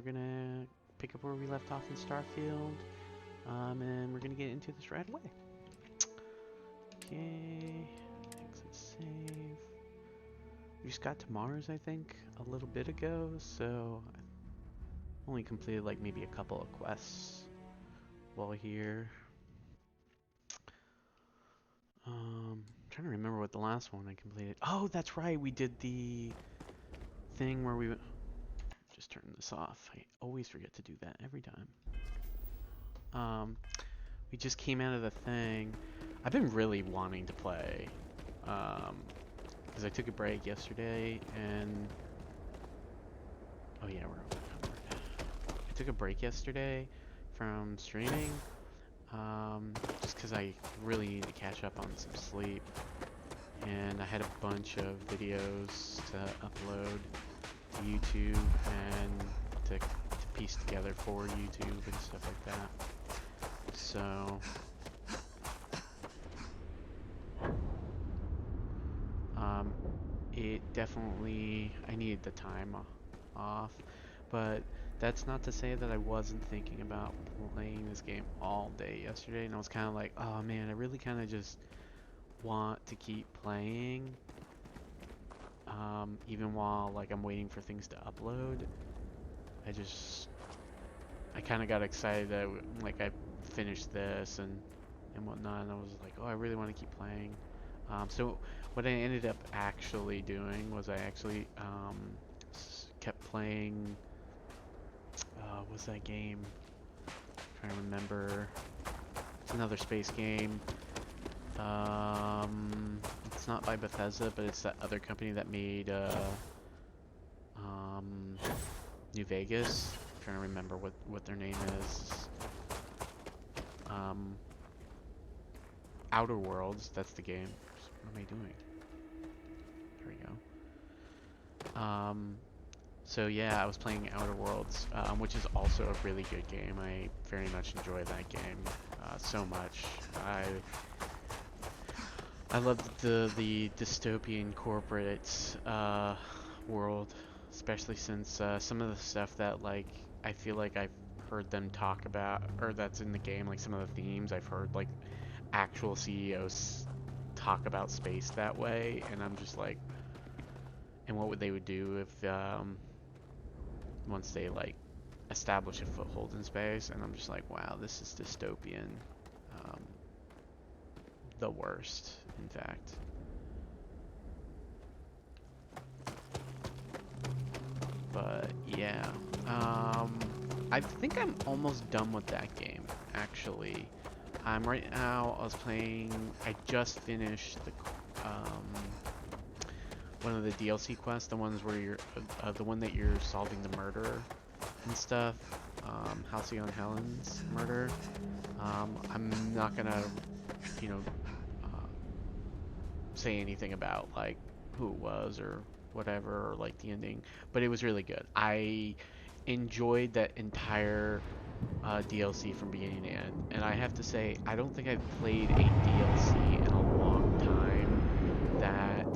gonna pick up where we left off in Starfield, and we're gonna get into this right away. Okay, exit save. We just got to Mars, I think, a little bit ago, so I only completed like maybe a couple of quests while here. Trying to remember what the last one I completed. Oh, that's right, we did the thing where we just turn this off. I always forget to do that every time. We just came out of the thing. I've been really wanting to play, because I took a break yesterday, and oh yeah, we're outnumbered. I took a break yesterday from streaming, just because I really need to catch up on some sleep, and I had a bunch of videos to upload to YouTube and to piece together for YouTube and stuff like that. So it definitely, I needed the time off, but that's not to say that I wasn't thinking about playing this game all day yesterday, and I was kind of like, oh man, I really kind of just want to keep playing, even while like I'm waiting for things to upload. I kind of got excited that like I finished this and whatnot, and I was like, oh, I really want to keep playing. So what I ended up actually doing was I actually kept playing. What's that game? I'm trying to remember. It's another space game. It's not by Bethesda, but it's that other company that made New Vegas. I'm trying to remember what their name is. Outer Worlds, that's the game. What am I doing? There we go. So yeah, I was playing Outer Worlds, which is also a really good game. I very much enjoy that game so much. I love the dystopian corporate world, especially since some of the stuff that like I feel like I've heard them talk about, or that's in the game, like some of the themes I've heard like actual CEOs talk about space that way, and I'm just like, and what they would do if once they like establish a foothold in space, and I'm just like, wow, this is dystopian, the worst, in fact. But yeah, I think I'm almost done with that game, actually. Right now, I just finished one of the DLC quests, the ones where you're, the one that you're solving the murder and stuff, Halcyon Helen's murder. I'm not gonna, you know, say anything about, like, who it was or whatever, or, like, the ending, but it was really good. I enjoyed that entire DLC from beginning to end, and I have to say, I don't think I've played a DLC in a long time that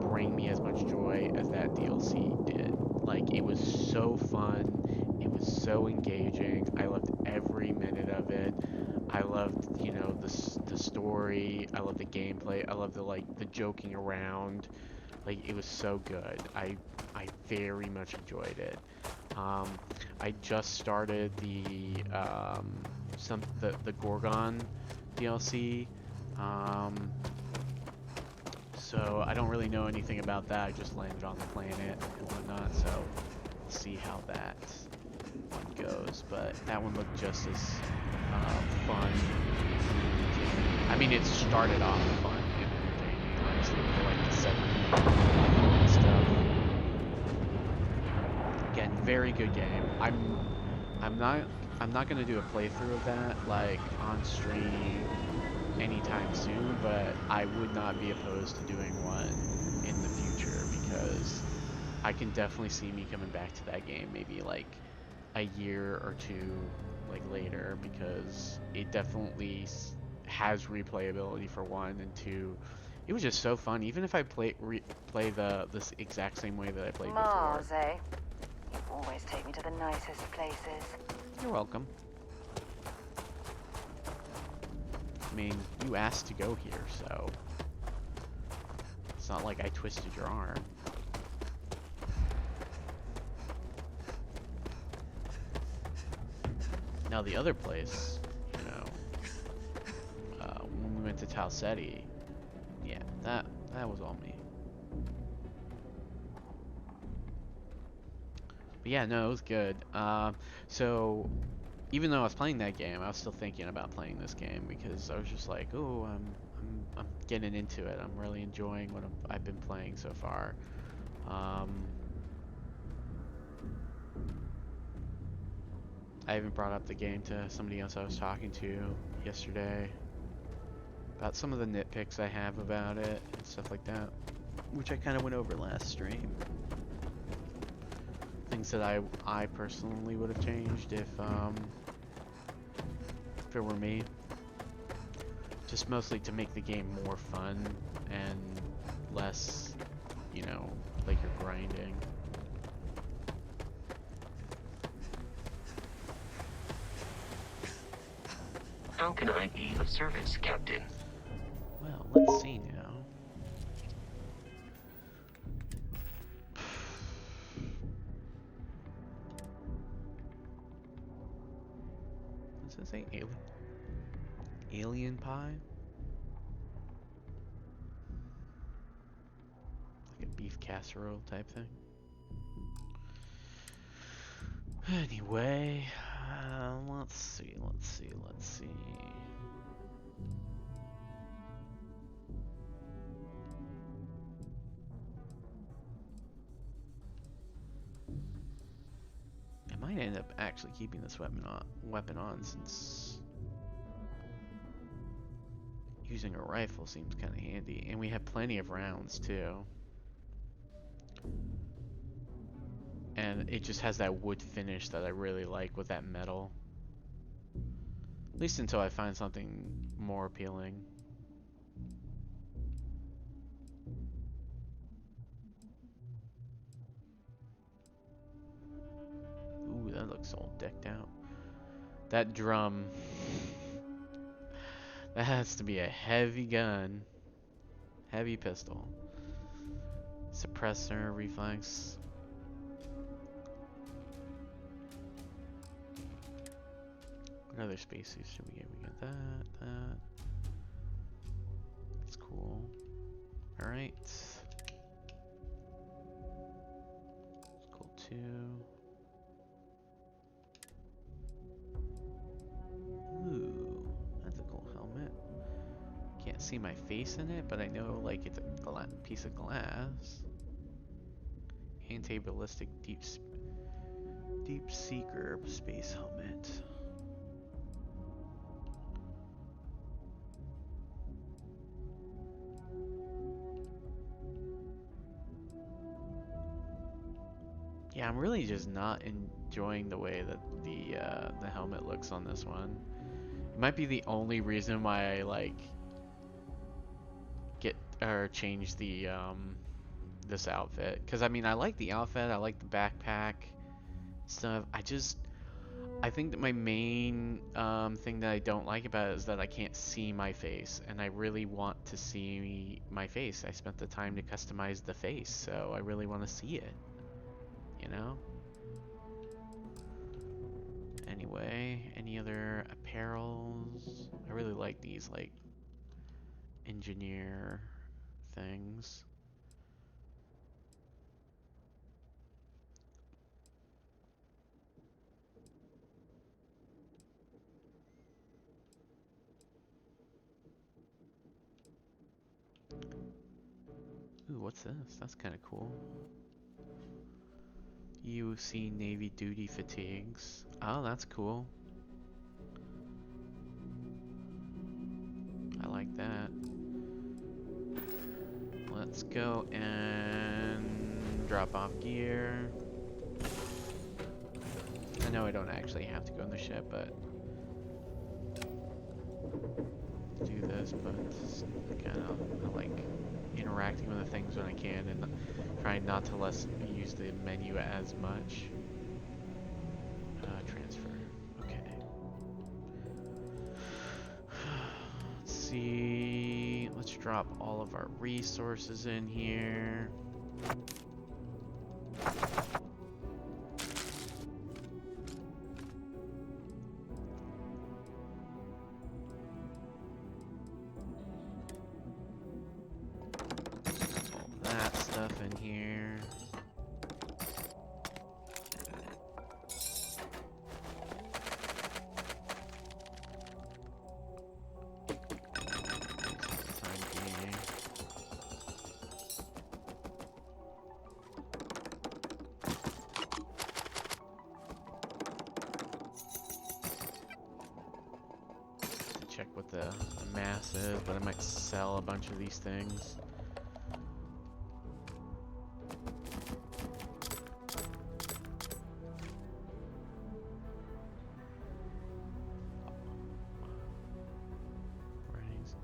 bring me as much joy as that DLC did. Like, it was so fun, it was so engaging, I loved every minute of it. I loved, you know, the story, I loved the gameplay, I loved the joking around. Like, it was so good. I very much enjoyed it. I just started the Gorgon DLC. So I don't really know anything about that. I just landed on the planet and whatnot, so we'll see how that one goes. But that one looked just as fun. I mean, it started off fun and entertaining, honestly, for like the 7 stuff. Again, very good game. I'm not gonna do a playthrough of that like on stream anytime soon, but I would not be opposed to doing one in the future, because I can definitely see me coming back to that game maybe like a year or two like later, because it definitely has replayability for one, and two, it was just so fun. Even if I play this exact same way that I played before. Mars, eh? You always take me to the nicest places. You're welcome. I mean, you asked to go here, so it's not like I twisted your arm. Now the other place, you know, when we went to Talsetti, yeah, that was all me. But yeah, no, it was good. So even though I was playing that game, I was still thinking about playing this game because I was just like, oh, I'm getting into it. I'm really enjoying what I've been playing so far. I even brought up the game to somebody else I was talking to yesterday about some of the nitpicks I have about it and stuff like that, which I kind of went over last stream. Things that I personally would have changed if it were me. Just mostly to make the game more fun and less, you know, like you're grinding. How can I be of service, Captain? Well, let's see now. Does it say alien pie? Like a beef casserole type thing? Anyway, let's see. I might end up actually keeping this weapon on since using a rifle seems kind of handy, and we have plenty of rounds too. And it just has that wood finish that I really like with that metal. At least until I find something more appealing. Ooh, that looks all decked out. That drum. That has to be a heavy gun. Heavy pistol. Suppressor, reflex. What other spacesuits should we get? We got that. That's cool. Alright. That's cool too. Ooh, that's a cool helmet. Can't see my face in it, but I know like it's a piece of glass. Anti-ballistic deep seeker space helmet. Yeah, I'm really just not enjoying the way that the helmet looks on this one. It might be the only reason why I like get or change the this outfit. Cause I mean I like the outfit, I like the backpack stuff. I think that my main thing that I don't like about it is that I can't see my face, and I really want to see my face. I spent the time to customize the face, so I really want to see it. You know? Anyway, any other apparels? I really like these, like, engineer things. Ooh, what's this? That's kind of cool. UC Navy duty fatigues. Oh, that's cool. I like that. Let's go and drop off gear. I know I don't actually have to go in the ship, but do this, but kind of I like interacting with the things when I can and trying not to use the menu as much. drop all of our resources in here. All that stuff in here. Check what the mass is, but I might sell a bunch of these things.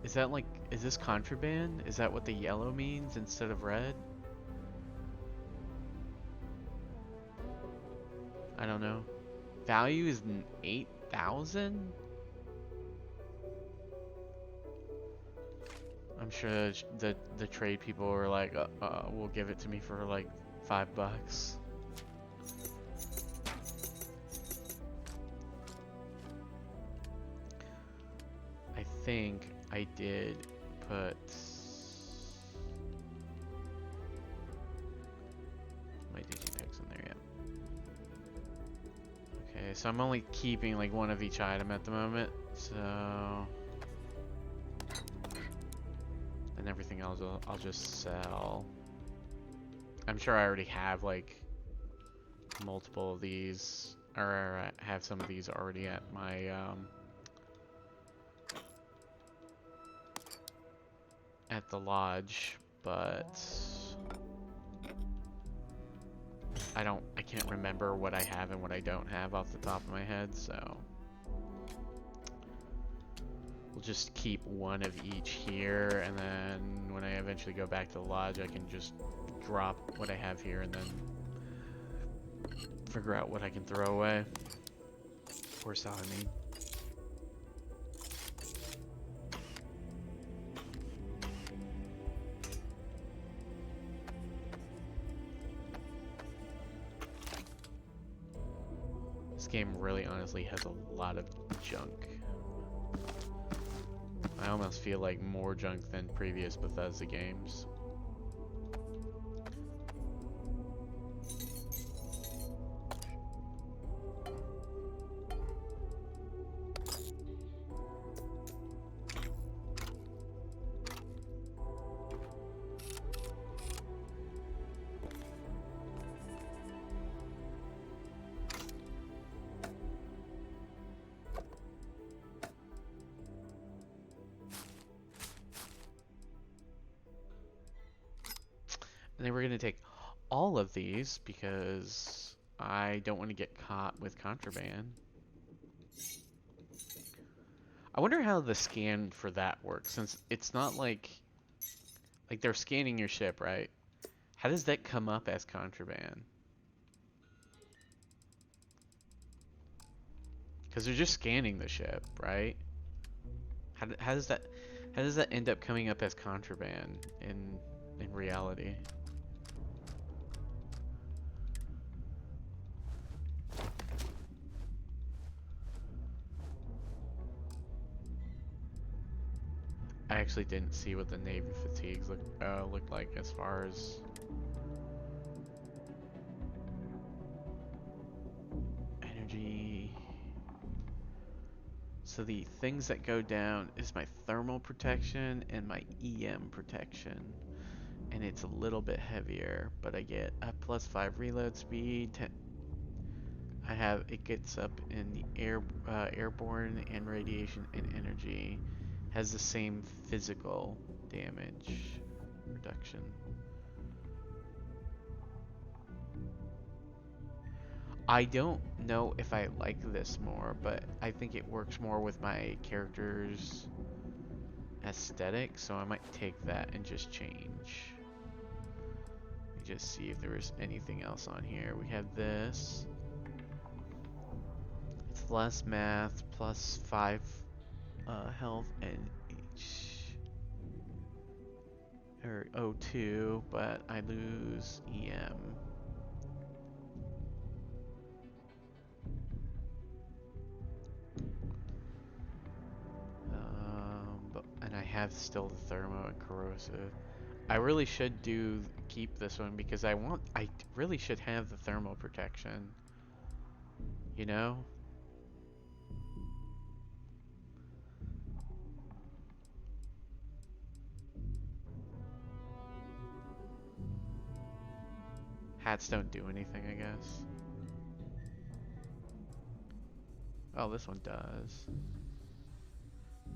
Is that like, is this contraband? Is that what the yellow means instead of red? I don't know. Value is 8,000? I'm sure the trade people were like, will give it to me for like $5. I think I did put my digipicks in there yet. Okay, so I'm only keeping like one of each item at the moment, so. And everything else I'll just sell. I'm sure I already have like multiple of these, or I have some of these already at my at the lodge, but I can't remember what I have and what I don't have off the top of my head, so we'll just keep one of each here, and then when I eventually go back to the lodge, I can just drop what I have here and then figure out what I can throw away or sell, I mean. This game really honestly has a lot of junk. I almost feel like more junk than previous Bethesda games. And then we're going to take all of these because I don't want to get caught with contraband. I wonder how the scan for that works, since it's not like they're scanning your ship, right? How does that come up as contraband? Because they're just scanning the ship, right? How does that end up coming up as contraband in reality? I actually didn't see what the Navy fatigues looked like as far as energy. So the things that go down is my thermal protection and my EM protection. And it's a little bit heavier, but I get a +5 reload speed. It gets up in the airborne and radiation and energy. Has the same physical damage reduction. I don't know if I like this more, but I think it works more with my character's aesthetic, so I might take that and just change. Let me just see if there is anything else on here. We have this. It's less math, +5 health and H. or O2, but I lose EM. And I have still the thermo and corrosive. I really should keep this one because I really should have the thermal protection. You know? Hats don't do anything, I guess. Oh, this one does.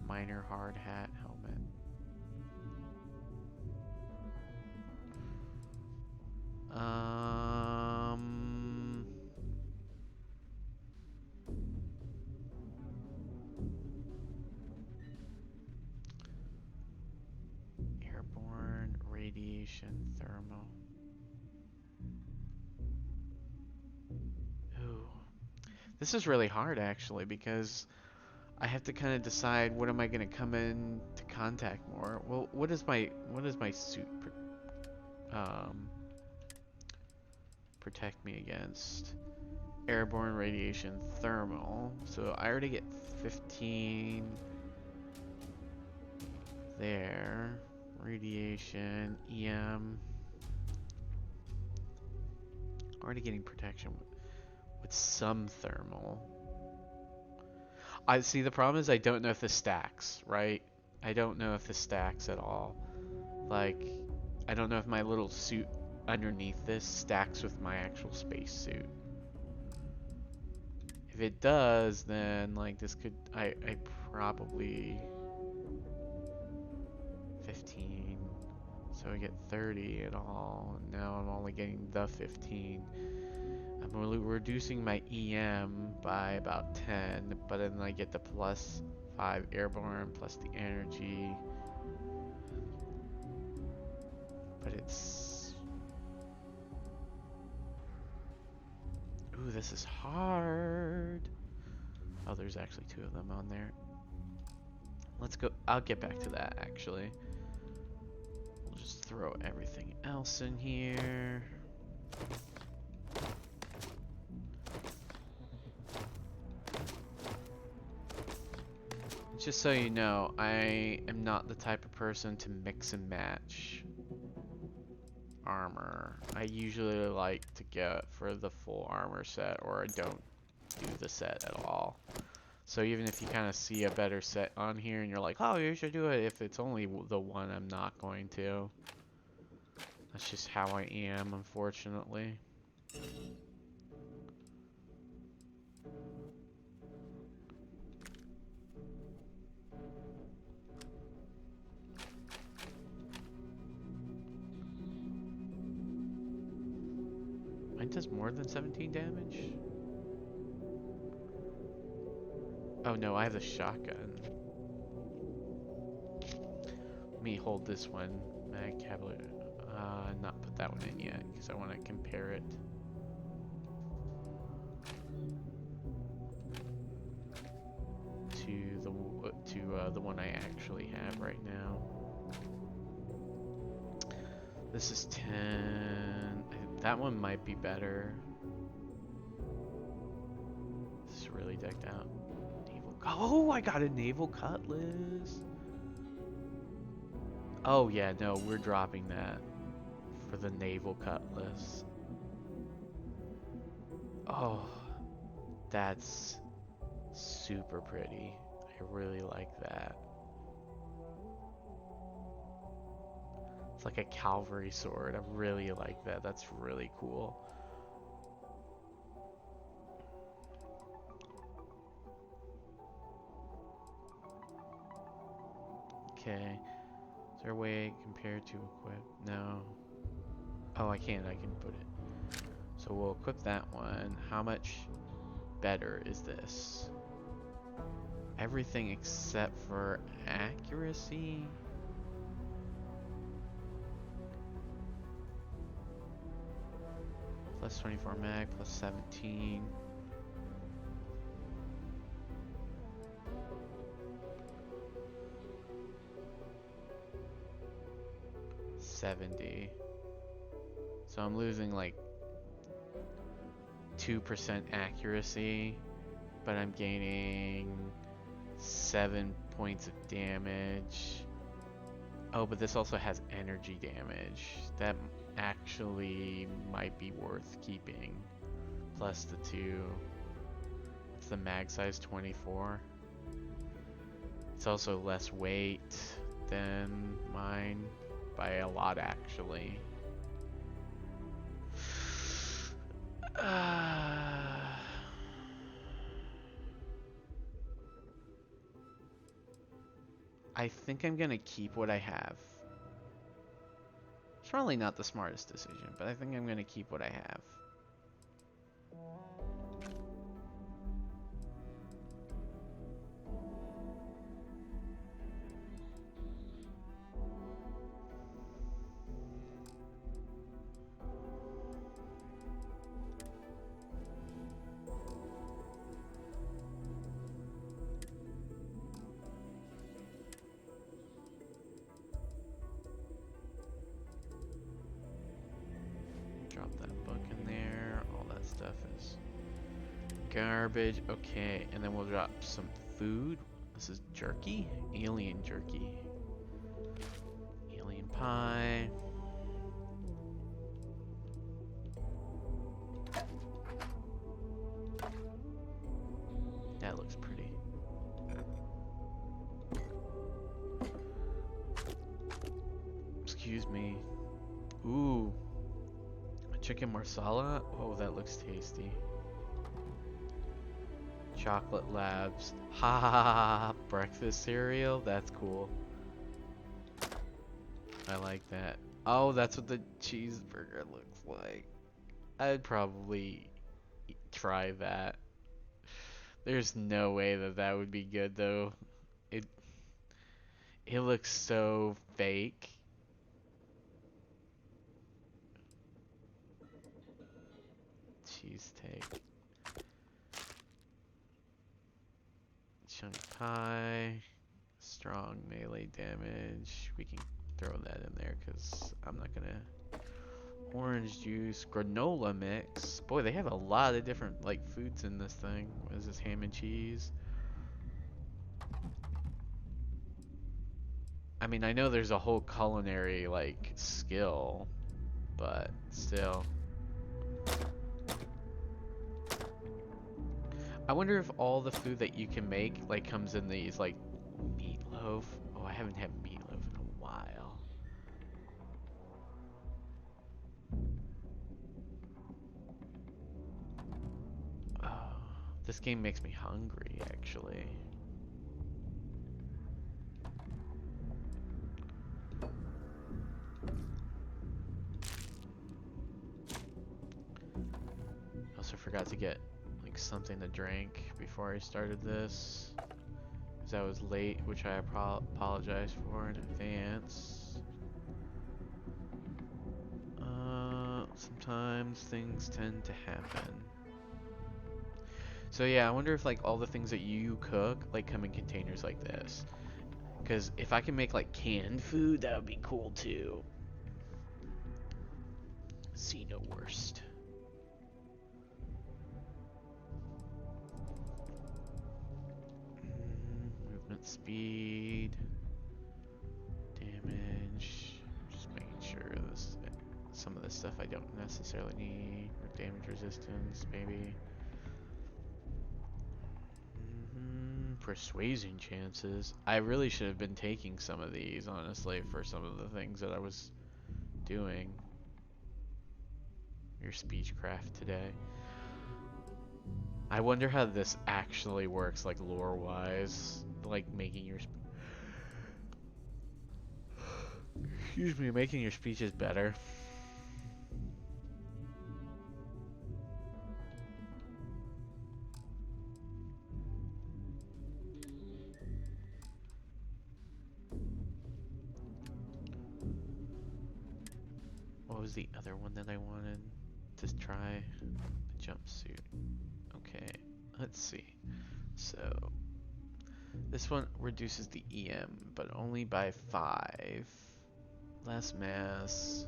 Minor hard hat helmet. Um, Airborne radiation thermal. Ooh. This is really hard actually because I have to kind of decide what am I going to come in to contact more. Well, what is my suit protect me against? Airborne radiation thermal. So I already get 15 there. Radiation, EM. Already getting protection with some thermal. I see the problem is I don't know if this stacks, right? I don't know if this stacks at all. Like, I don't know if my little suit underneath this stacks with my actual space suit. If it does, then like this could I probably 15. So I get 30 at all. Now I'm only getting the 15. I'm reducing my EM by about 10, but then I get the plus 5 airborne plus the energy. But it's... Ooh, this is hard. Oh, there's actually 2 of them on there. Let's go. I'll get back to that actually. We'll just throw everything else in here. Just so you know, I am not the type of person to mix and match armor. I usually like to get for the full armor set, or I don't do the set at all. So even if you kind of see a better set on here and you're like, oh, you should do it, if it's only the one, I'm not going to. That's just how I am, unfortunately. Mine does more than 17 damage? Oh no, I have the shotgun. Let me hold this one. Mag cavalry. Not put that one in yet because I want to compare it. To the one I actually have right now. This is 10. That one might be better. This is really decked out. Naval. Oh, I got a naval cutlass. Oh yeah, no, we're dropping that for the naval cutlass. Oh, that's super pretty. I really like that. It's like a cavalry sword. I really like that. That's really cool. Okay. Is there a way compared to equip? No. Oh, I can. I can put it. So we'll equip that one. How much better is this? Everything except for accuracy? Plus 24 mag, plus 17. 70. So I'm losing like 2% accuracy, but I'm gaining 7 points of damage. Oh, but this also has energy damage. That actually might be worth keeping. Plus the 2. It's the mag size 24. It's also less weight than mine by a lot, actually. I think I'm gonna keep what I have. It's probably not the smartest decision, but I think I'm gonna keep what I have. Drop that book in there. All that stuff is garbage. Okay, and then we'll drop some food. This is jerky? Alien jerky. Alien pie. That looks pretty. Excuse me. Ooh. Chicken marsala? Oh, that looks tasty. Chocolate Labs. Ha ha ha ha. Breakfast cereal? That's cool. I like that. Oh, that's what the cheeseburger looks like. I'd probably try that. There's no way that that would be good though. It it looks so fake. Cheesesteak. Chunk pie. Strong melee damage. We can throw that in there because I'm not gonna. Orange juice, granola mix. Boy, they have a lot of different like foods in this thing. What is this? Ham and cheese. I mean, I know there's a whole culinary like skill, but still. I wonder if all the food that you can make like comes in these like meatloaf. Oh, I haven't had meatloaf in a while. Oh, this game makes me hungry actually. I also forgot to get like something to drink before I started this. Because I was late, which I apologize for in advance. Sometimes things tend to happen. So yeah, I wonder if like all the things that you cook like come in containers like this. Because if I can make like canned food, that would be cool too. See no worst. Movement speed, damage. Just making sure this. Some of this stuff I don't necessarily need. Damage resistance, maybe. Persuasion chances. I really should have been taking some of these, honestly, for some of the things that I was doing. Your speechcraft today. I wonder how this actually works, like lore-wise. Like making your... Excuse me, making your speeches better. What was the other one that I wanted to try? The jumpsuit. Okay, let's see. So, this one reduces the EM, but only by 5. Less mass.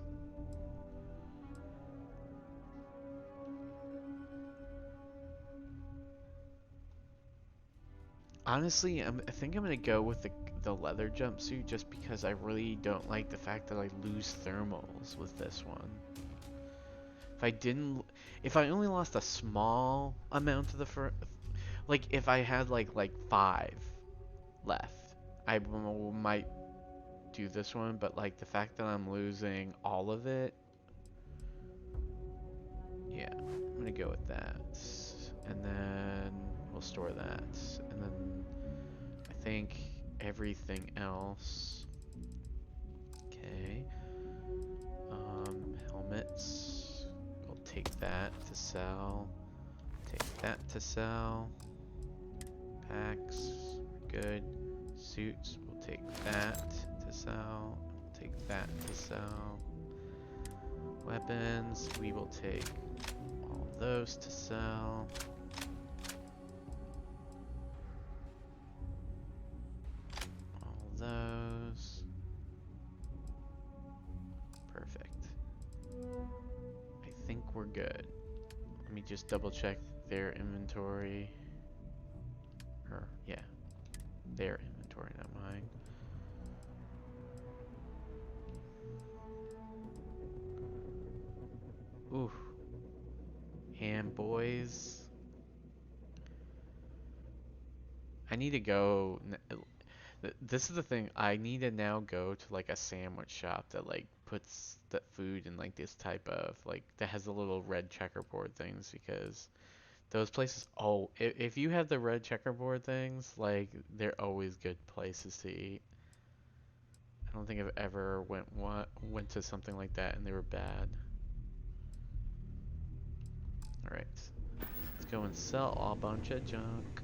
Honestly, I think I'm gonna go with the leather jumpsuit just because I really don't like the fact that I lose thermals with this one. If I didn't, if I only lost a small amount of the like if I had like 5 left, I might do this one. But like the fact that I'm losing all of it, yeah, I'm gonna go with that. And then we'll store that, and then I think everything else. Okay. Helmets. We'll take that to sell. Take that to sell. Packs. Good. Suits. We'll take that to sell. We'll take that to sell. Weapons. We will take all those to sell. All those. Perfect. I think we're good. Let me just double check their inventory. Or, yeah, their inventory, not mine. Ooh. Ham boys. I need to go. This is the thing. I need to now go to like a sandwich shop that like puts the food in like this type of like that has the little red checkerboard things because those places. Oh, if you have the red checkerboard things, like they're always good places to eat. I don't think I've ever went to something like that and they were bad. All right, let's go and sell a bunch of junk.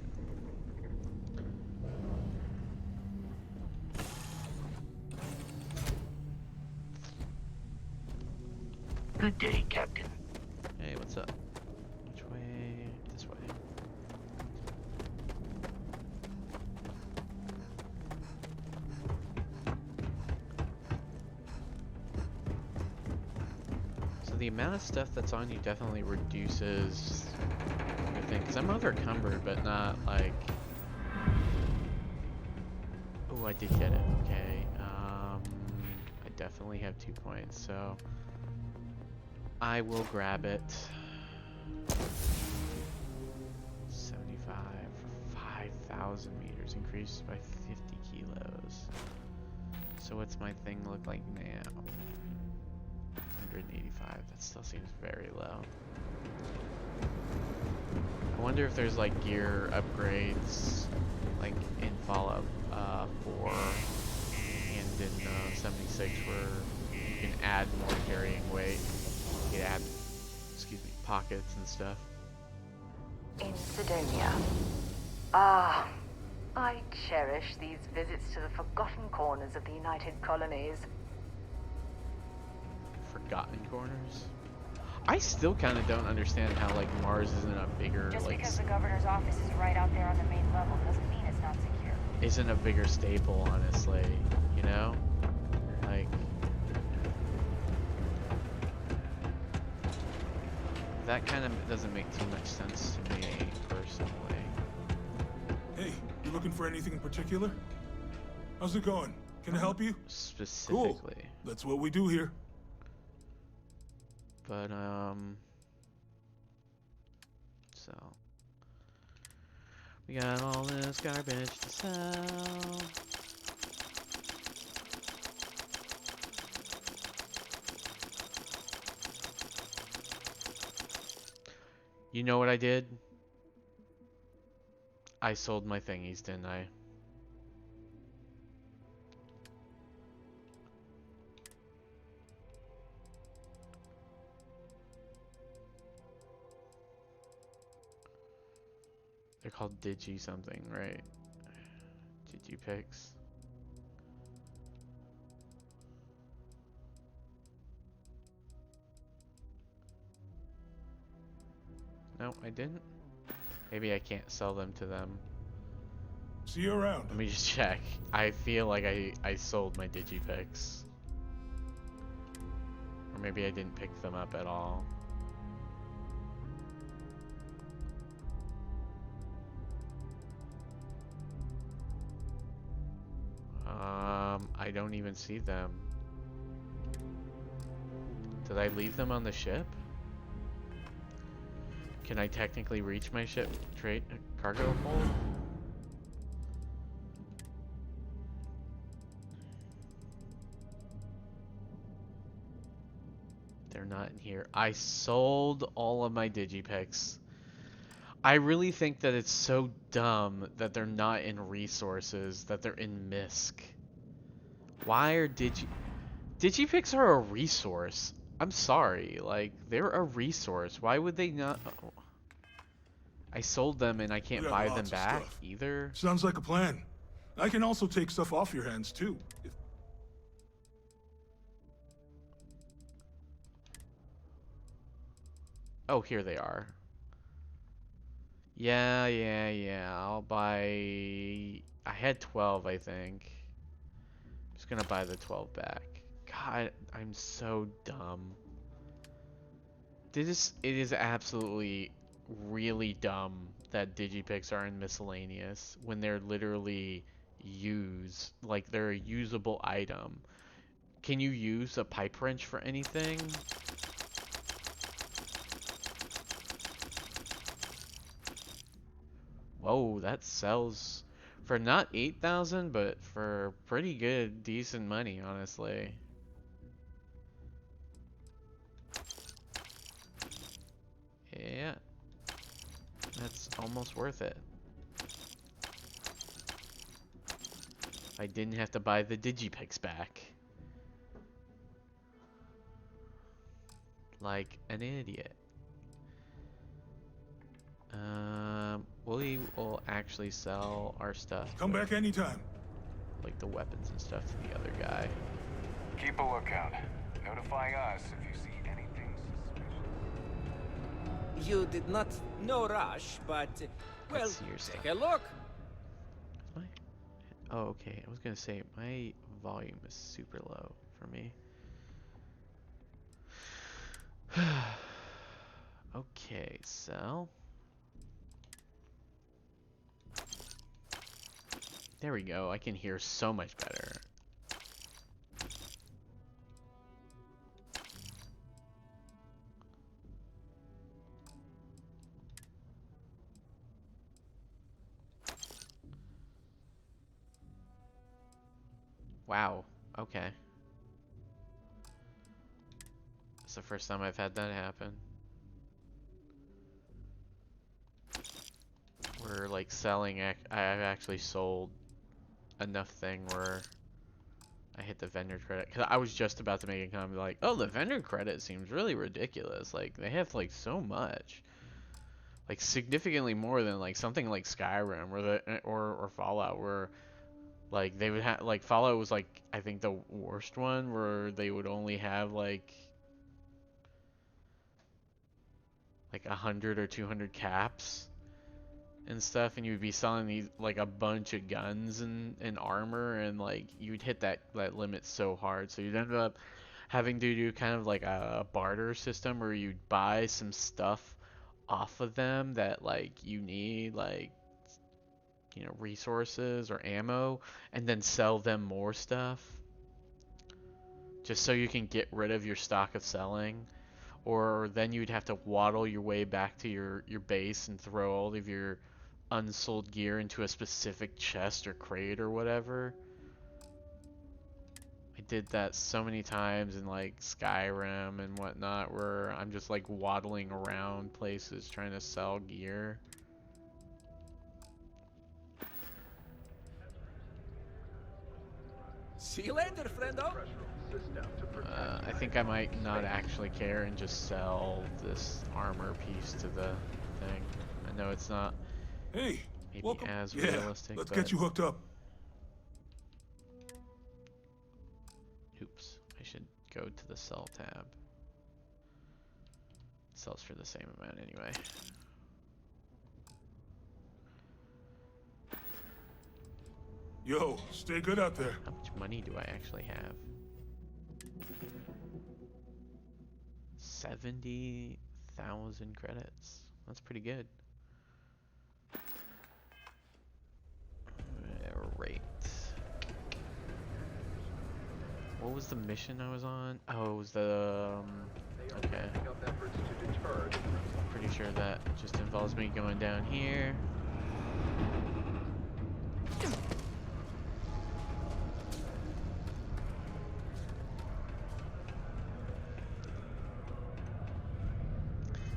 Good day, Captain. Hey, what's up? Which way? This way. So the amount of stuff that's on you definitely reduces your thing. Because I'm overcumbered, but not like... Oh, I did get it. Okay. I definitely have 2 points, so... I will grab it. 75 for 5,000 meters, increased by 50 kilos. So what's my thing look like now? 185, that still seems very low. I wonder if there's like gear upgrades like in Fallout 4 and in 76 where you can add more carrying weight. You can add, excuse me, pockets and stuff. In Sidonia. Ah, I cherish these visits to the forgotten corners of the United Colonies. Forgotten corners? I still kind of don't understand how like Mars isn't a bigger Just like because the governor's office is right out there on the main level doesn't mean it's not secure. isn't a bigger staple, honestly. You know, like that kind of doesn't make too much sense to me personally. Hey, you looking for anything in particular? How's it going? Can I help you? Specifically, Cool. That's what we do here. but so we got all this garbage to sell. You know what I did? I sold my thingies, didn't I? They're called Digi something, right? Digi picks. No, I didn't. Maybe I can't sell them to them. See you around. Let me just check. I feel like I sold my Digipicks. Or maybe I didn't pick them up at all. I don't even see them. Did I leave them on the ship? Can I technically reach my ship cargo hold? They're not in here. I sold all of my digipicks. I really think that it's so dumb that they're not in resources, that they're in MISC. Why are digipicks are a resource? I'm sorry, like, they're a resource. Why would they not? Oh. I sold them and I We can't got buy them lots of back stuff. either. Sounds like a plan. I can also take stuff off your hands too. Oh, here they are. Yeah. I'll buy... I had 12, I think. Just gonna buy the 12 back. God, I'm so dumb. It is absolutely really dumb that digipicks are in miscellaneous when they're literally like they're a usable item. Can you use a pipe wrench for anything? Whoa, that sells for not 8,000, but for pretty good, decent money, honestly. Yeah, that's almost worth it. I didn't have to buy the digipicks back. Like an idiot. We will actually sell our stuff. Come back anytime. Like the weapons and stuff to the other guy. Keep a lookout. Notify us if you see anything suspicious. You did not, no rush, but, well, Let's see your stuff. take a look. Oh, okay. I was gonna say my volume is super low for me. Okay, so there we go. I can hear so much better. Wow. Okay. It's the first time I've had that happen. We're like selling. I've actually sold enough thing where I hit the vendor credit. Cause I was just about to make a comment like, oh, the vendor credit seems really ridiculous. Like they have like so much, like significantly more than like something like Skyrim or Fallout, where like they would have like Fallout was like I think the worst one where they would only have like 100 or 200 caps and stuff, and you'd be selling these like a bunch of guns and armor, and like you'd hit that limit so hard, so you'd end up having to do kind of like a barter system where you'd buy some stuff off of them that like you need, like, you know, resources or ammo, and then sell them more stuff just so you can get rid of your stock of selling. Or then you'd have to waddle your way back to your base and throw all of your unsold gear into a specific chest or crate or whatever. I did that so many times in like Skyrim and whatnot, where I'm just like waddling around places trying to sell gear. See you later, friendo. I think I might not actually care and just sell this armor piece to the thing. I know it's not Hey, maybe welcome. as Yeah, realistic, let's but get you hooked up. oops, I should go to the sell tab. It sells for the same amount anyway. Yo, stay good out there. How much money do I actually have? 70,000 credits. That's pretty good. Right. What was the mission I was on? Oh, it was the. Okay. Pretty sure that just involves me going down here.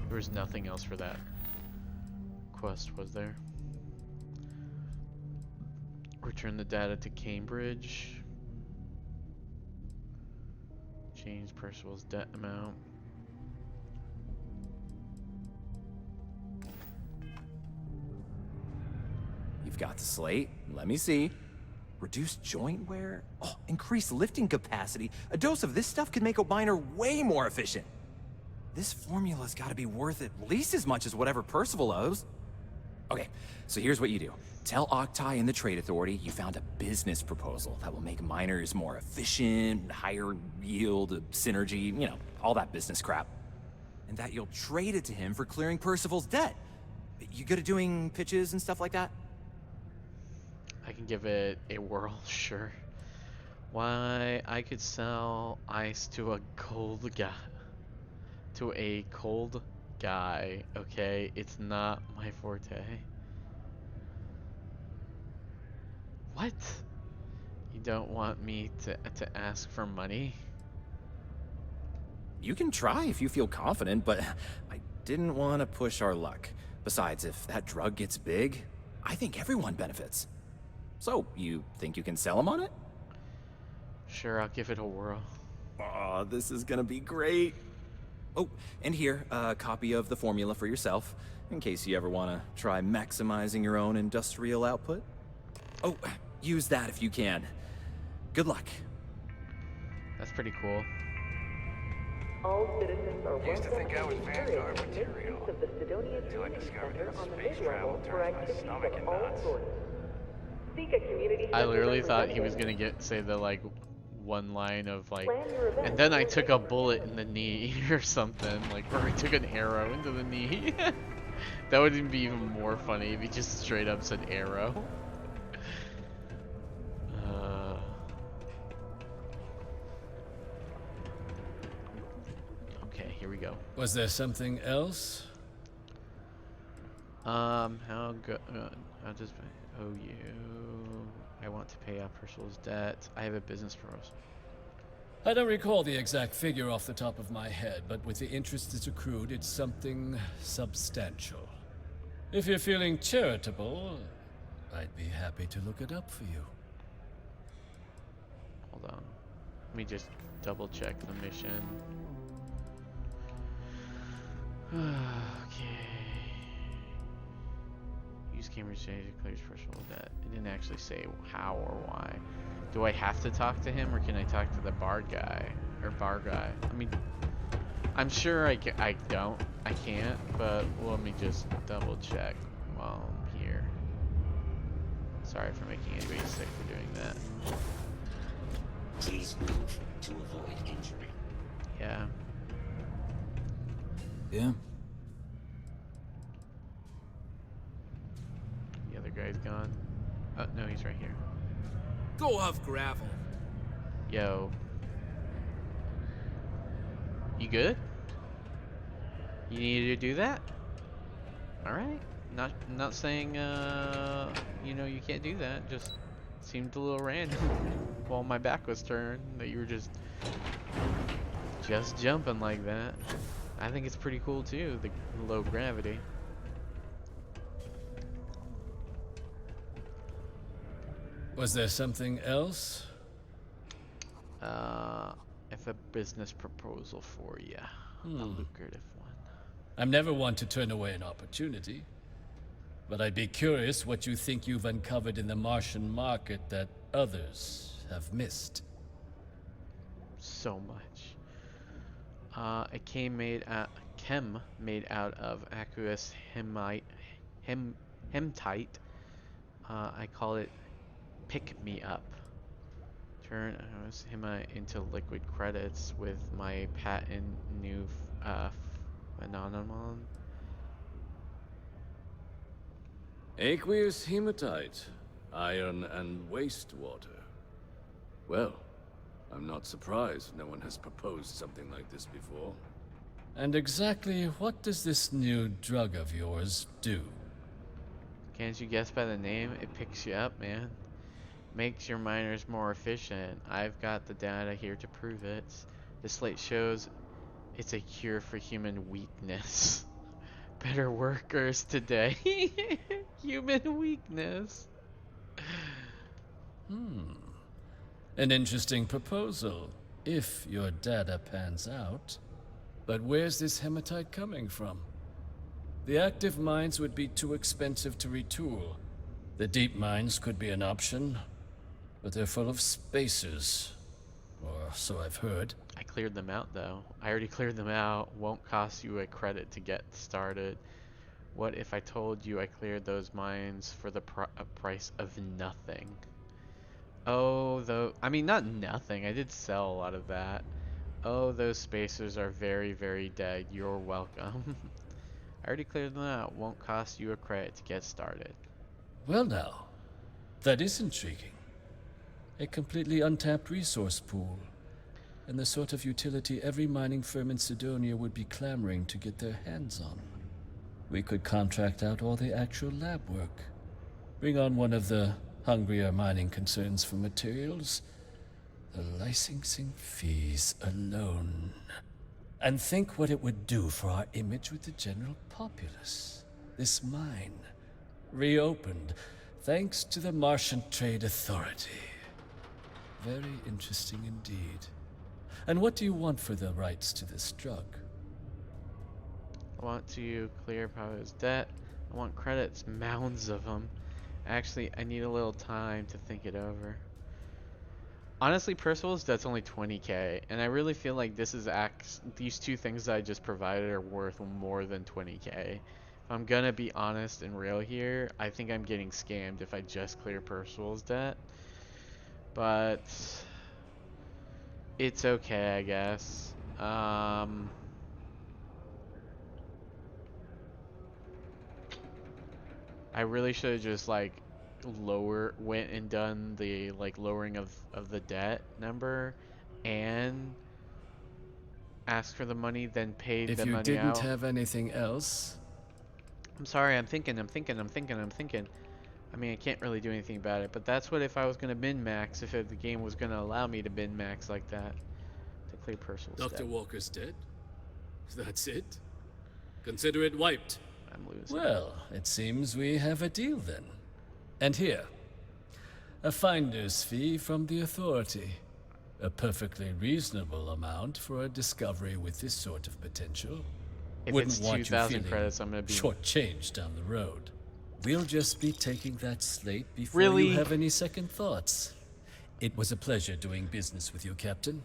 There was nothing else for that quest, was there? Return the data to Cambridge. Change Percival's debt amount. You've got the slate. Let me see. Reduce joint wear? Oh, increase lifting capacity. A dose of this stuff could make a miner way more efficient. This formula's gotta be worth at least as much as whatever Percival owes. Okay, so here's what you do. Tell Octai and the Trade Authority you found a business proposal that will make miners more efficient, higher yield, synergy, you know, all that business crap. And that you'll trade it to him for clearing Percival's debt. You good at doing pitches and stuff like that? I can give it a whirl, sure. Why, I could sell ice to a cold guy. To a cold guy, okay? It's not my forte. What? You don't want me to ask for money? You can try if you feel confident, but I didn't want to push our luck. Besides, if that drug gets big, I think everyone benefits. So, you think you can sell him on it? Sure, I'll give it a whirl. Aw, this is gonna be great. Oh, and here, a copy of the formula for yourself, in case you ever want to try maximizing your own industrial output. Oh, use that if you can. Good luck. That's pretty cool. All citizens are Used to welcome think I was and Vanguard encouraged to make material. use of the Sidonia Until I Community discovered Center that on the space travel mid-level for turns my activities stomach of in all knots. sorts. Seek a community I center literally thought he was representative. gonna say the like one line of like, Plan your event and then I or took take a bullet in the knee or something, like, or I took an arrow into the knee. That would even be even more funny if he just straight up said arrow. Okay, here we go. Was there something else? How good? How does I owe you? I want to pay off Percival's debt. I have a business proposal. I don't recall the exact figure off the top of my head, but with the interest it's accrued, it's something substantial. If you're feeling charitable, I'd be happy to look it up for you. Hold on. Let me just double check the mission. Okay. Use Cambridge data to clear his personal debt. It didn't actually say how or why. Do I have to talk to him, or can I talk to the bar guy? Or bar guy? I mean, I'm sure I can't, but let me just double check while I'm here. Sorry for making anybody sick for doing that. Please move to avoid injury. Yeah. Yeah. The other guy's gone. Oh, no, he's right here. Go off gravel. Yo. You good? You needed to do that? Alright. Not saying, you know, you can't do that. Just seemed a little random while my back was turned that you were just jumping like that. I think it's pretty cool too, the low gravity. Was there something else? If a business proposal for you. A lucrative one. I'm never one to turn away an opportunity, but I'd be curious what you think you've uncovered in the Martian market that others have missed. So much. A chem made out of aqueous hematite. I call it pick me up. Turn aqueous hematite into liquid credits with my patent new phenomenon. Aqueous hematite, iron and wastewater. Well, I'm not surprised no one has proposed something like this before. And exactly what does this new drug of yours do? Can't you guess by the name? It picks you up, man. Makes your miners more efficient. I've got the data here to prove it. The slate shows it's a cure for human weakness. Better workers today. Human weakness. An interesting proposal, if your data pans out. But where's this hematite coming from? The active mines would be too expensive to retool. The deep mines could be an option, but they're full of spacers. Or so I've heard. I cleared them out though. I already cleared them out. Won't cost you a credit to get started. What if I told you I cleared those mines for the price of nothing? Oh, though, I mean, not nothing. I did sell a lot of that. Oh, those spacers are very, very dead. You're welcome. I already cleared them out. Won't cost you a credit to get started. Well now, that is intriguing. A completely untapped resource pool, and the sort of utility every mining firm in Sidonia would be clamoring to get their hands on. We could contract out all the actual lab work. Bring on one of the hungrier mining concerns for materials. The licensing fees alone. And think what it would do for our image with the general populace. This mine, reopened thanks to the Martian Trade Authority. Very interesting indeed. And what do you want for the rights to this drug? I want to clear Paolo's debt. I want credits, mounds of them. Actually, I need a little time to think it over. Honestly, Percival's debt's only 20k, and I really feel like these two things that I just provided are worth more than 20k. If I'm gonna be honest and real here, I think I'm getting scammed if I just clear Percival's debt. But it's okay, I guess. I really should have just like went and done the like lowering of the debt number and asked for the money, then paid the If you money didn't out. have anything else, I'm sorry, I'm thinking. I mean, I can't really do anything about it, but that's what if I was gonna min max, if the game was gonna allow me to min max like that to clear personal Dr. debt. Walker's dead? That's it? Consider it wiped. I'm losing. Well, it seems we have a deal then. And here, a finder's fee from the authority. A perfectly reasonable amount for a discovery with this sort of potential. If Wouldn't it's want you 2,000 feeling credits, I'm gonna be shortchanged down the road. We'll just be taking that slate before Really? you have any second thoughts. It was a pleasure doing business with you, Captain.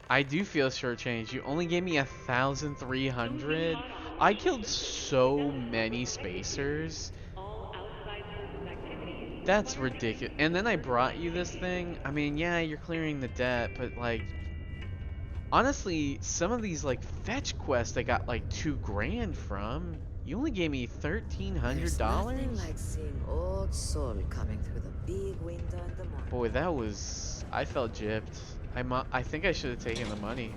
I do feel shortchanged. You only gave me 1,300. I killed so many spacers. That's ridiculous. And then I brought you this thing. I mean, yeah, you're clearing the debt, but like, honestly, some of these like fetch quests I got like 2 grand from. You only gave me $1,300. Nothing like seeing old soul coming through the big window in the morning. Boy, that was. I felt gypped. I think I should have taken the money.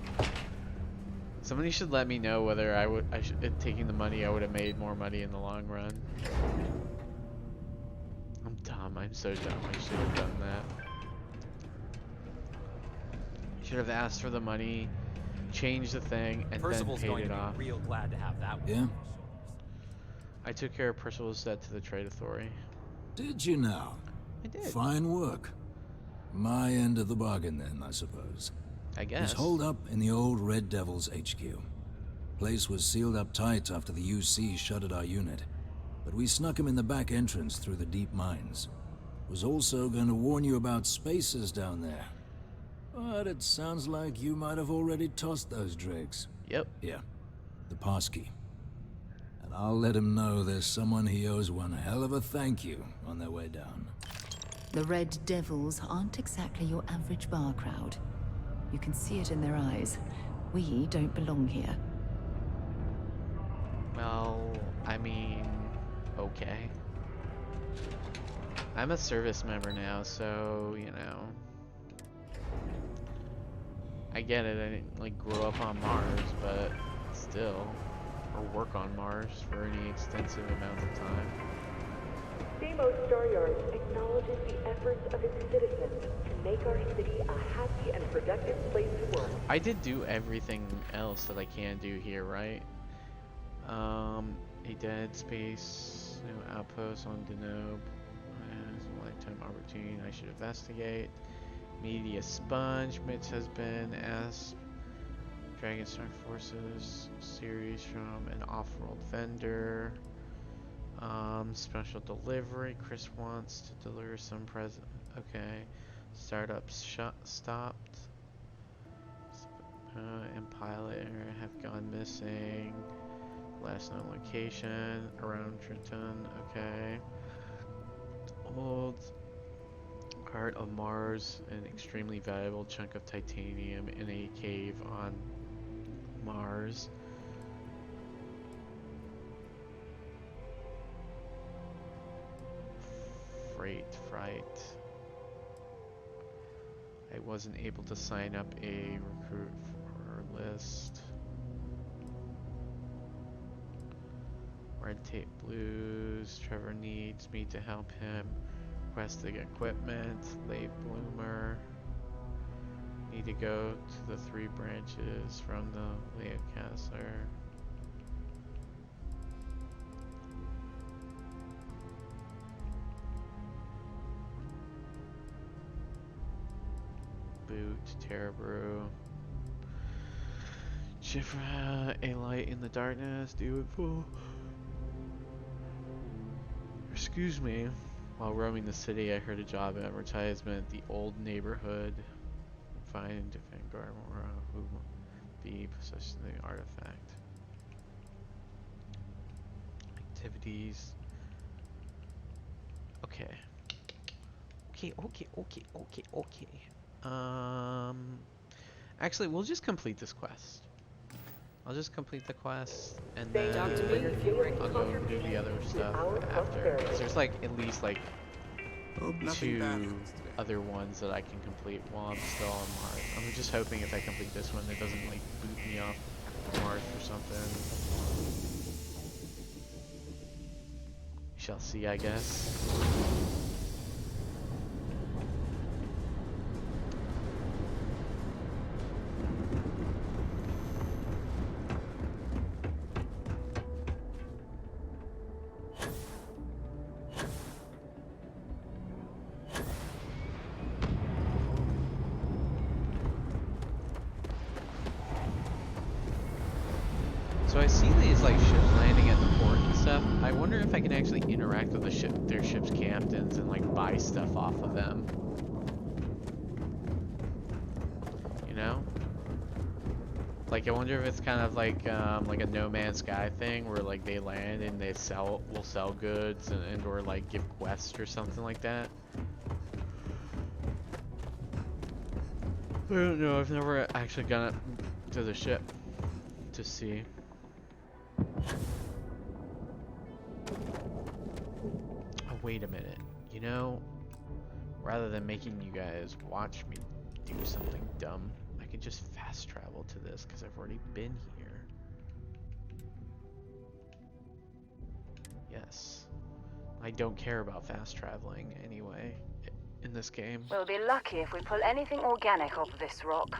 Somebody should let me know whether taking the money, I would have made more money in the long run. I'm dumb. I'm so dumb. I should have done that. Should have asked for the money, changed the thing, and Percival's then going paid to it off. be real glad to have that one. Yeah? I took care of Percival's debt to the Trade Authority. Did you now? I did. Fine work. My end of the bargain then, I suppose. I Was guess. holed up in the old Red Devil's HQ. Place was sealed up tight after the UC shuttered our unit. But we snuck him in the back entrance through the deep mines. Was also going to warn you about spacers down there. But it sounds like you might have already tossed those dregs. Yep. Yeah, the passkey. And I'll let him know there's someone he owes one hell of a thank you on their way down. The Red Devils aren't exactly your average bar crowd. You can see it in their eyes. We don't belong here. Well, I mean, okay. I'm a service member now, so, you know. I get it, I didn't, like, grow up on Mars, but still. Or work on Mars for any extensive amount of time. Deimos Staryard acknowledges the efforts of its citizens to make our city a happy and productive place to work. I did do everything else that I can do here, right? A dead space, no outpost on Denob. A lifetime opportunity I should investigate. Media sponge, Mitch has been asked. Dragon Star Forces series from an off-world vendor. Special delivery. Chris wants to deliver some present. Okay. Startups stopped. And pilot have gone missing. Last known location around Trenton. Okay. Old heart of Mars, an extremely valuable chunk of titanium in a cave on Mars. Fright. I wasn't able to sign up a recruit for our list. Red Tape Blues. Trevor needs me to help him. Requesting equipment. Late Bloomer. Need to go to the 3 branches from the Leocaster. Boot, Terrabrew. Shifra, a light in the darkness, do it full. Excuse me. While roaming the city, I heard a job advertisement. The old neighborhood. Find Vanguard who be possessing the artifact. Activities. Okay. Okay. Actually, we'll just complete this quest. I'll just complete the quest, and then I'll go and do the other stuff after. Because there's like at least like 2 other ones that I can complete while I'm still on Mars. I'm just hoping if I complete this one, it doesn't like boot me off Mars or something. We shall see, I guess. So I see these like ships landing at the port and stuff. I wonder if I can actually interact with their ship's captains and like buy stuff off of them. You know? Like I wonder if it's kind of like a No Man's Sky thing where like they land and they will sell goods and or like give quests or something like that. I don't know. I've never actually gone to the ship to see. Oh, wait a minute. You know, rather than making you guys watch me do something dumb, I could just fast travel to this because I've already been here. Yes. I don't care about fast traveling anyway in this game. We'll be lucky if we pull anything organic off of this rock.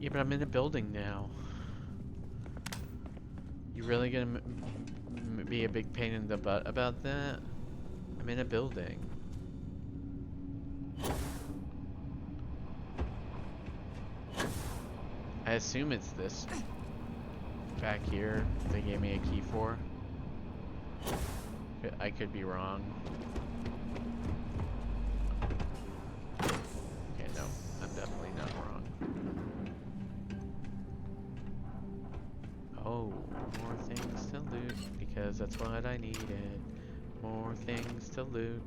Yeah, but I'm in a building now. You really gonna be a big pain in the butt about that? I'm in a building. I assume it's this back here they gave me a key for. I could be wrong. Okay, no, I'm definitely not wrong. Cause that's what I needed. More things to loot.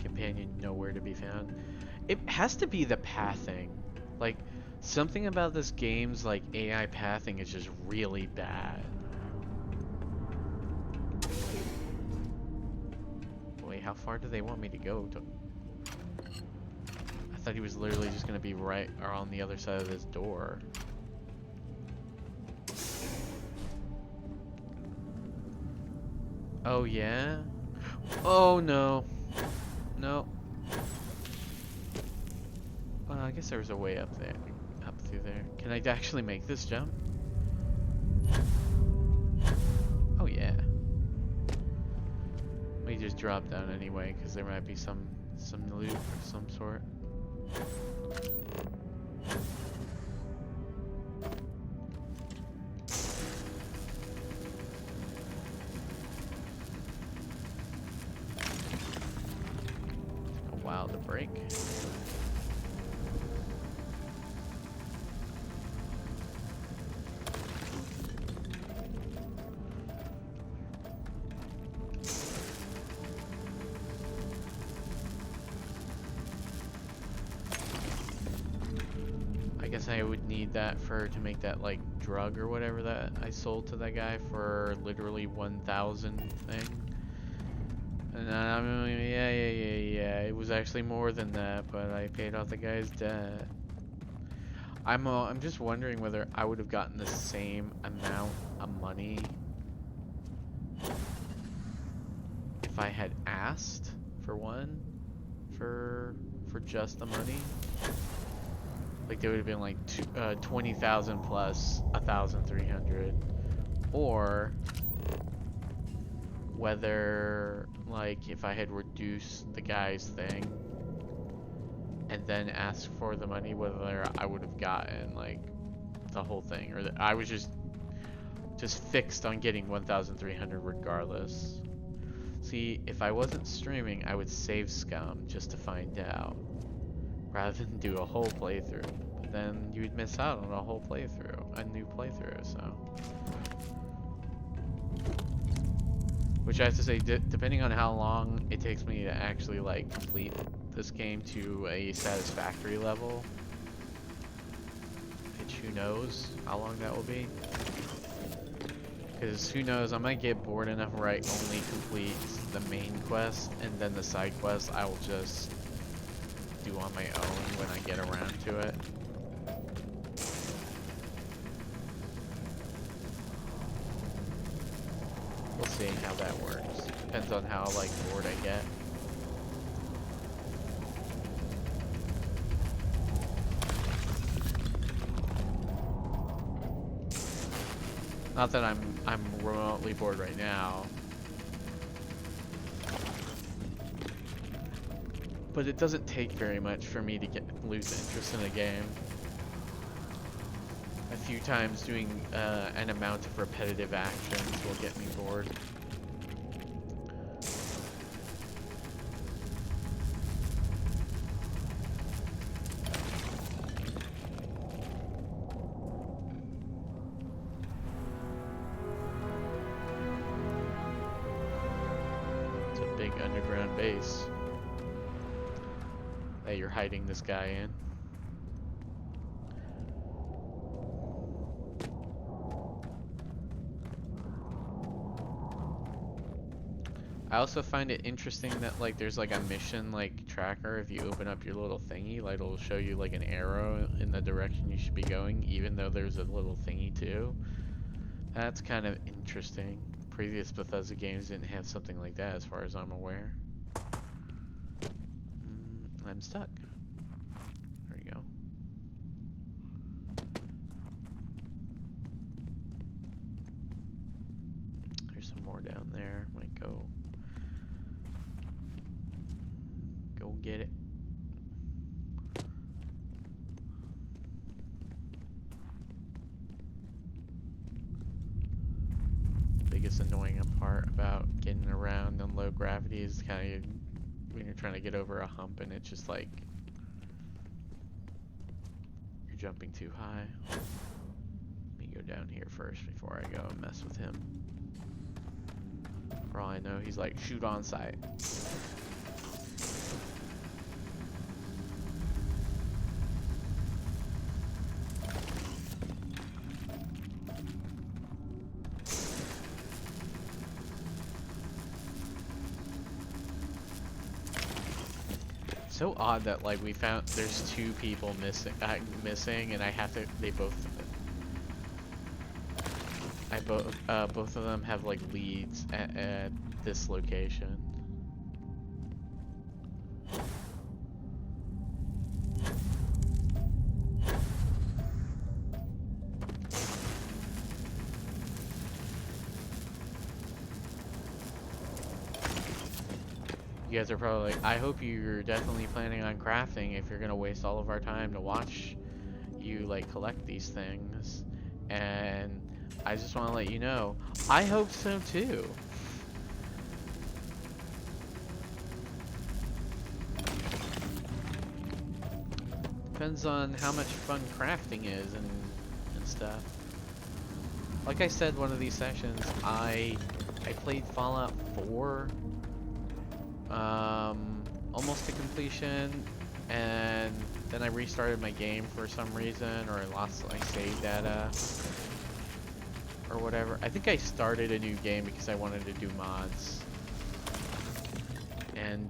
Companion nowhere to be found. It has to be the pathing. Like, something about this game's like AI pathing is just really bad. Wait, how far do they want me to go? I thought he was literally just gonna be right or on the other side of this door. Oh yeah? Oh no. No. Well, I guess there was a way up there. Up through there. Can I actually make this jump? Oh yeah. We just drop down anyway, because there might be some loot of some sort. Took a while to break. I guess I would need that to make that like drug or whatever that I sold to that guy for literally 1,000 thing. And I mean, yeah. It was actually more than that, but I paid off the guy's debt. I'm just wondering whether I would have gotten the same amount of money if I had asked for one for just the money. Like, they would have been like 20,000 plus 1,300, or whether like if I had reduced the guy's thing and then asked for the money, whether I would have gotten like the whole thing, or I was just fixed on getting 1,300 regardless. See, if I wasn't streaming, I would save scum just to find out, rather than do a whole playthrough. But then you would miss out on a whole playthrough, a new playthrough, so. Which I have to say, depending on how long it takes me to actually like complete this game to a satisfactory level, which who knows how long that will be. Because who knows, I might get bored enough where I only complete the main quest, and then the side quest I will just do on my own when I get around to it. We'll see how that works. Depends on how like bored I get. Not that I'm remotely bored right now. But it doesn't take very much for me to lose interest in a game. A few times doing an amount of repetitive actions will get me bored. It's a big underground base that you're hiding this guy in. I also find it interesting that like there's like a mission like tracker. If you open up your little thingy, like it'll show you like an arrow in the direction you should be going, even though there's a little thingy too. That's kind of interesting. Previous Bethesda games didn't have something like that as far as I'm aware. I'm stuck. There we go. There's some more down there. Might go get it. biggest annoying part about getting around in low gravity is kind of when you're trying to get over a hump and it's just like you're jumping too high. Let me go down here first before I go and mess with him. For all I know, he's like, shoot on sight. So odd that like we found there's two people missing, and I have to. They both. Both of them have like leads at this location. You guys are probably like, I hope you're definitely planning on crafting if you're gonna waste all of our time to watch you like collect these things. And I just want to let you know, I hope so too. Depends on how much fun crafting is and stuff. Like I said, one of these sessions, I played Fallout 4 almost to completion, and then I restarted my game for some reason, or I lost my save data or whatever. I think I started a new game because I wanted to do mods, and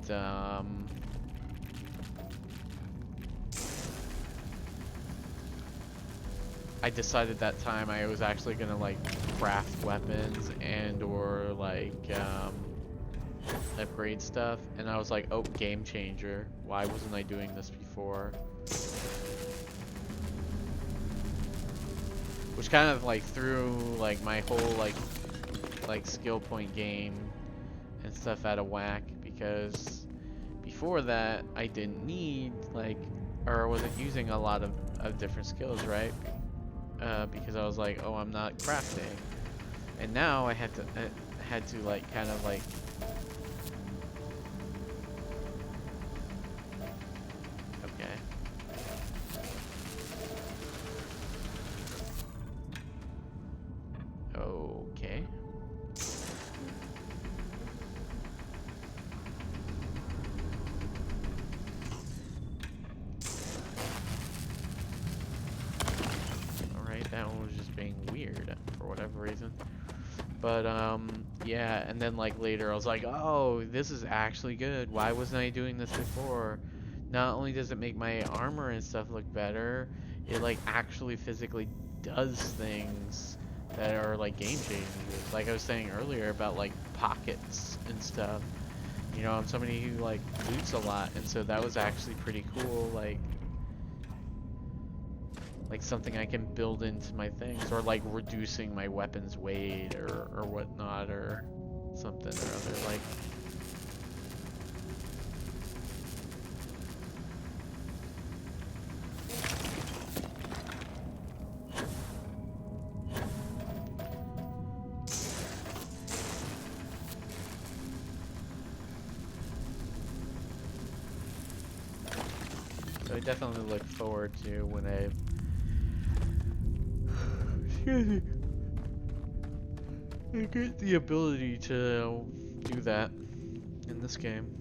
I decided that time I was actually gonna like craft weapons and or like upgrade stuff, and I was like, oh, game changer, why wasn't I doing this before? Which kind of like threw like my whole like skill point game and stuff out of whack, because before that I didn't need like, or wasn't using a lot of different skills, right? Because I was like, oh, I'm not crafting, and now I had to like kind of like okay. Alright, that one was just being weird for whatever reason. But yeah, and then like later I was like, oh, this is actually good. Why wasn't I doing this before? Not only does it make my armor and stuff look better, it like actually physically does things that are like game changers. Like I was saying earlier about like pockets and stuff. You know, I'm somebody who like loots a lot, and so that was actually pretty cool. Like something I can build into my things, or like reducing my weapon's weight or whatnot, or something or other. Like, so I definitely look forward to when I get the ability to do that in this game.